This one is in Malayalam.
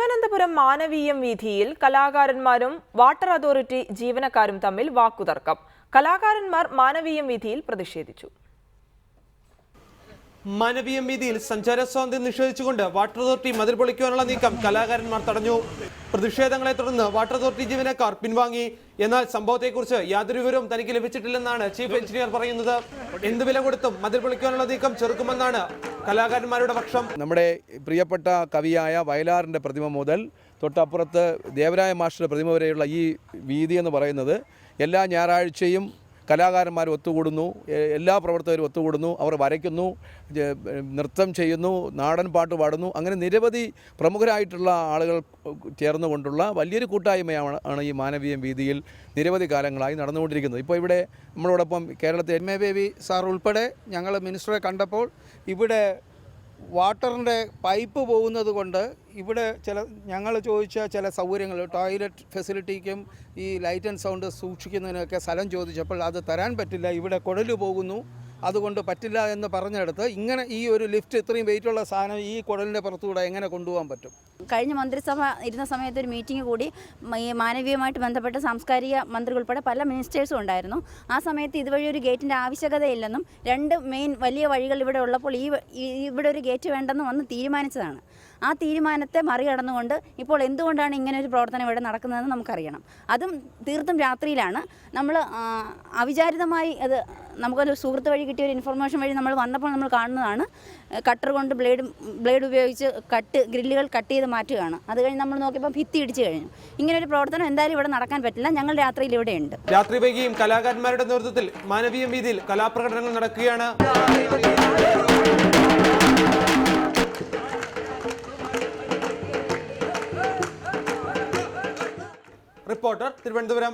തിരുവനന്തപുരം മാനവീയം വീഥിയിൽ കലാകാരന്മാരും വാട്ടർ അതോറിറ്റി ജീവനക്കാരും തമ്മിൽ വാക്കുതർക്കം. കലാകാരന്മാർ മാനവീയം വീഥിയിൽ പ്രതിഷേധിച്ചു. മാനവീയം വീഥിയിൽ സഞ്ചാര സ്വാതന്ത്ര്യം നിഷേധിച്ചുകൊണ്ട് വാട്ടർ അതോറിറ്റി മതിൽ പൊളിക്കുവാനുള്ള നീക്കം കലാകാരന്മാർ തടഞ്ഞു. പ്രതിഷേധങ്ങളെ തുടർന്ന് വാട്ടർ അതോറിറ്റി ജീവനക്കാർ പിൻവാങ്ങി. എന്നാൽ സംഭവത്തെക്കുറിച്ച് യാതൊരു വിവരവും തനിക്ക് ലഭിച്ചിട്ടില്ലെന്നാണ് ചീഫ് എഞ്ചിനീയർ പറയുന്നത്. എന്ത് വില കൊടുത്തും മതിൽ പൊളിക്കുവാനുള്ള നീക്കം ചെറുക്കുമെന്നാണ് കലാകാരന്മാരുടെ പക്ഷം. നമ്മുടെ പ്രിയപ്പെട്ട കവിയായ വയലാറിൻ്റെ പ്രതിമ മുതൽ തൊട്ടപ്പുറത്ത് ദേവരായ മാസ്റ്ററുടെ പ്രതിമ വരെയുള്ള ഈ വീഥി എന്ന് പറയുന്നത് എല്ലാ ഞായറാഴ്ചയും കലാകാരന്മാർ ഒത്തുകൂടുന്നു, എല്ലാ പ്രവർത്തകരും ഒത്തുകൂടുന്നു, അവർ വരയ്ക്കുന്നു, നൃത്തം ചെയ്യുന്നു, നാടൻ പാട്ട് പാടുന്നു. അങ്ങനെ നിരവധി പ്രമുഖരായിട്ടുള്ള ആളുകൾ ചേർന്നുകൊണ്ടുള്ള വലിയൊരു കൂട്ടായ്മയാണ് ഈ മാനവീയം വീഥിയിൽ നിരവധി കാലങ്ങളായി നടന്നുകൊണ്ടിരിക്കുന്നത്. ഇപ്പോൾ ഇവിടെ നമ്മളോടൊപ്പം കേരളത്തെ എം എ ബേബി സാർ ഉൾപ്പെടെ ഞങ്ങൾ മിനിസ്റ്ററെ കണ്ടപ്പോൾ ഇവിടെ വാട്ടറിൻ്റെ പൈപ്പ് പോകുന്നത് കൊണ്ട് ഇവിടെ ഞങ്ങൾ ചോദിച്ച ചില സൗകര്യങ്ങൾ, ടോയ്ലറ്റ് ഫെസിലിറ്റിക്കും ഈ ലൈറ്റ് ആൻഡ് സൗണ്ട് സൂക്ഷിക്കുന്നതിനൊക്കെ സ്ഥലം ചോദിച്ചപ്പോൾ അത് തരാൻ പറ്റില്ല, ഇവിടെ കുഴൽ പോകുന്നു, അതുകൊണ്ട് പറ്റില്ല എന്ന് പറഞ്ഞെടുത്ത് ഇങ്ങനെ ഈ ഒരു ലിഫ്റ്റ് ഇത്രയും വെയിറ്റുള്ള സാധനം ഈ കുഴലിൻ്റെ പുറത്തുകൂടെ എങ്ങനെ കൊണ്ടുപോകാൻ പറ്റും? കഴിഞ്ഞ മന്ത്രിസഭ ഇരുന്ന സമയത്ത് ഒരു മീറ്റിംഗ് കൂടി ഈ മാനവീയമായിട്ട് ബന്ധപ്പെട്ട് സാംസ്കാരിക മന്ത്രി ഉൾപ്പെടെ പല മിനിസ്റ്റേഴ്സും ഉണ്ടായിരുന്നു. ആ സമയത്ത് ഇതുവഴി ഒരു ഗേറ്റിൻ്റെ ആവശ്യകതയില്ലെന്നും രണ്ട് മെയിൻ വലിയ വഴികൾ ഇവിടെ ഉള്ളപ്പോൾ ഇവിടെ ഒരു ഗേറ്റ് വേണ്ടെന്ന് വന്ന് തീരുമാനിച്ചതാണ്. ആ തീരുമാനത്തെ മറികടന്നുകൊണ്ട് ഇപ്പോൾ എന്തുകൊണ്ടാണ് ഇങ്ങനെ ഒരു പ്രവർത്തനം ഇവിടെ നടക്കുന്നതെന്ന് നമുക്കറിയണം. അതും തീർത്തും രാത്രിയിലാണ്. നമ്മൾ അവിചാരിതമായി അത് നമുക്കൊരു സുഹൃത്ത് വഴി കിട്ടിയ ഒരു ഇൻഫർമേഷൻ വഴി നമ്മൾ വന്നപ്പോൾ നമ്മൾ കാണുന്നതാണ്. കട്ടർ കൊണ്ട് ബ്ലേഡ് ഉപയോഗിച്ച് ഗ്രില്ലുകൾ കട്ട് ചെയ്ത് മാറ്റുകയാണ്. അത് കഴിഞ്ഞ് നമ്മൾ നോക്കിയപ്പോൾ ഭിത്തി ഇടിച്ചു കഴിഞ്ഞു. ഇങ്ങനെ ഒരു പ്രവർത്തനം എന്തായാലും ഇവിടെ നടക്കാൻ പറ്റില്ല. ഞങ്ങൾ രാത്രിയിൽ ഇവിടെ ഉണ്ട്. രാത്രി വൈകിയും കലാകാരന്മാരുടെ നേതൃത്വത്തിൽ മാനവീയം വീഥിയിൽ കലാപ്രകടനങ്ങൾ നടക്കുകയാണ്. റിപ്പോർട്ടർ തിരുവനന്തപുരം.